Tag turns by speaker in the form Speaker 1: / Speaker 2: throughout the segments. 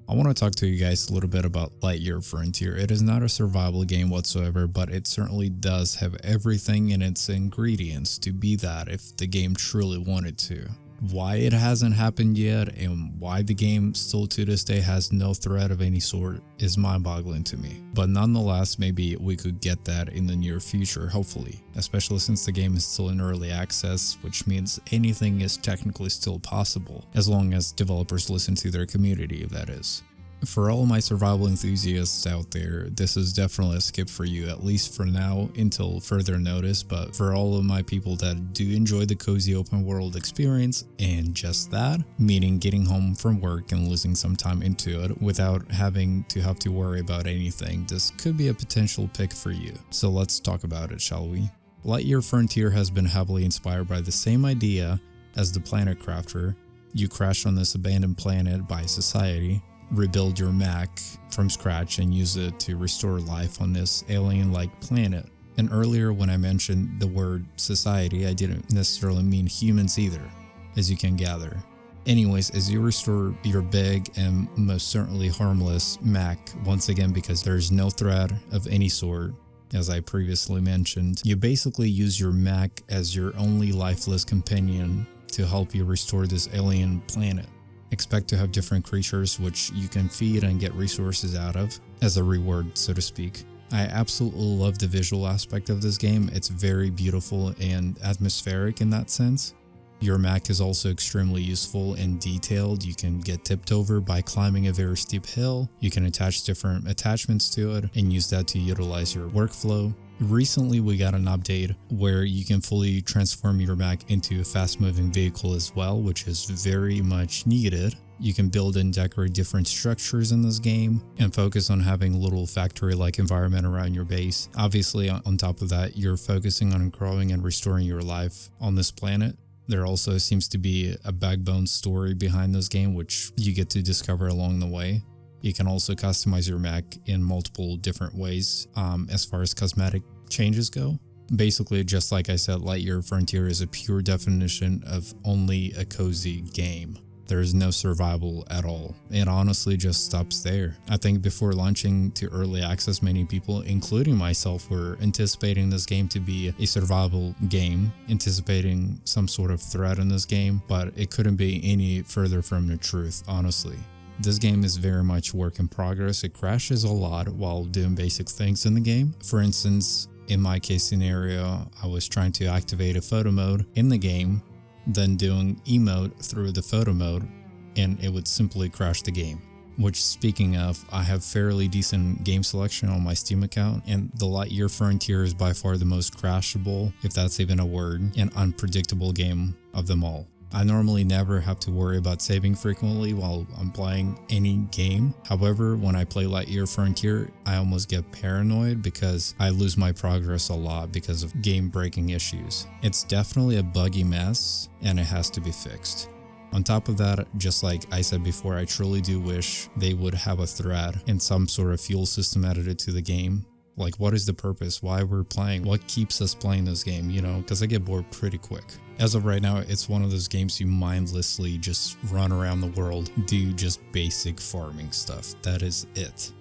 Speaker 1: I want to talk to you guys a little bit about Lightyear Frontier. It is not a survival game whatsoever, but it certainly does have everything in its ingredients to be that if the game truly wanted to. Why it hasn't happened yet and why the game still to this day has no threat of any sort is mind-boggling to me. But nonetheless, maybe we could get that in the near future, hopefully, especially since the game is still in early access, which means anything is technically still possible, as long as developers listen to their community, that is. For all my survival enthusiasts out there, this is definitely a skip for you, at least for now until further notice, but for all of my people that do enjoy the cozy open world experience and just that, meaning getting home from work and losing some time into it without having to worry about anything, this could be a potential pick for you. So let's talk about it, shall we? Lightyear Frontier has been heavily inspired by the same idea as the Planet Crafter. You crash on this abandoned planet by society, rebuild your Mac from scratch and use it to restore life on this alien-like planet. And earlier when I mentioned the word society, I didn't necessarily mean humans either, as you can gather. Anyways, as you restore your big and most certainly harmless Mac, once again because there's no threat of any sort, as I previously mentioned, you basically use your Mac as your only lifeless companion to help you restore this alien planet. Expect to have different creatures which you can feed and get resources out of, as a reward, so to speak. I absolutely love the visual aspect of this game. It's very beautiful and atmospheric in that sense. Your Mac is also extremely useful and detailed. You can get tipped over by climbing a very steep hill. You can attach different attachments to it and use that to utilize your workflow. Recently, we got an update where you can fully transform your Mac into a fast-moving vehicle as well, which is very much needed. You can build and decorate different structures in this game and focus on having a little factory-like environment around your base. Obviously, on top of that, you're focusing on growing and restoring your life on this planet. There also seems to be a backbone story behind this game, which you get to discover along the way. You can also customize your Mac in multiple different ways as far as cosmetic changes go. Basically, just like I said, Lightyear Frontier is a pure definition of only a cozy game. There is no survival at all. It honestly just stops there. I think before launching to early access, many people, including myself, were anticipating this game to be a survival game, anticipating some sort of threat in this game, but it couldn't be any further from the truth, honestly. This game is very much work in progress. It crashes a lot while doing basic things in the game. For instance, in my case scenario, I was trying to activate a photo mode in the game, then doing emote through the photo mode, and it would simply crash the game. Which, speaking of, I have fairly decent game selection on my Steam account, and the Lightyear Frontier is by far the most crashable, if that's even a word, and unpredictable game of them all. I normally never have to worry about saving frequently while I'm playing any game. However, when I play Lightyear Frontier, I almost get paranoid because I lose my progress a lot because of game-breaking issues. It's definitely a buggy mess, and it has to be fixed. On top of that, just like I said before, I truly do wish they would have a thread and some sort of fuel system added to the game. Like, what is the purpose? Why we're playing? What keeps us playing this game, you know? Because I get bored pretty quick. As of right now, it's one of those games you mindlessly just run around the world, do just basic farming stuff. That is it.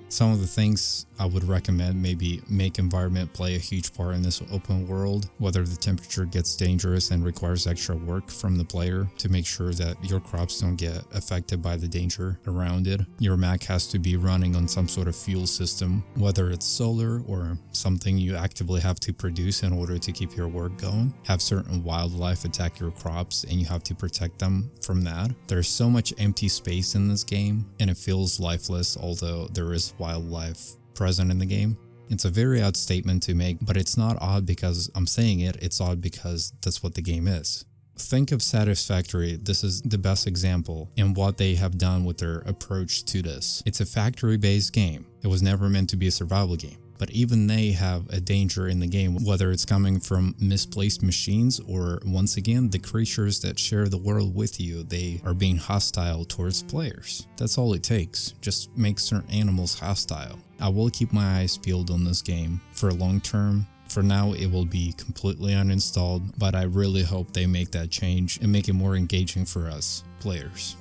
Speaker 1: Some of the things I would recommend, maybe make environment play a huge part in this open world, whether the temperature gets dangerous and requires extra work from the player to make sure that your crops don't get affected by the danger around it. Your Mac has to be running on some sort of fuel system, whether it's solar or something you actively have to produce in order to keep your work going. Have certain wildlife attack your crops and you have to protect them from that. There's so much empty space in this game and it feels lifeless, although there is wildlife present in the game. It's a very odd statement to make, but it's not odd because I'm saying it, it's odd because that's what the game is. Think of Satisfactory. This is the best example in what they have done with their approach to this. It's a factory-based game. It was never meant to be a survival game. But even they have a danger in the game, whether it's coming from misplaced machines or, once again, the creatures that share the world with you, they are being hostile towards players. That's all it takes. Just make certain animals hostile. I will keep my eyes peeled on this game for long term. For now, it will be completely uninstalled, but I really hope they make that change and make it more engaging for us players.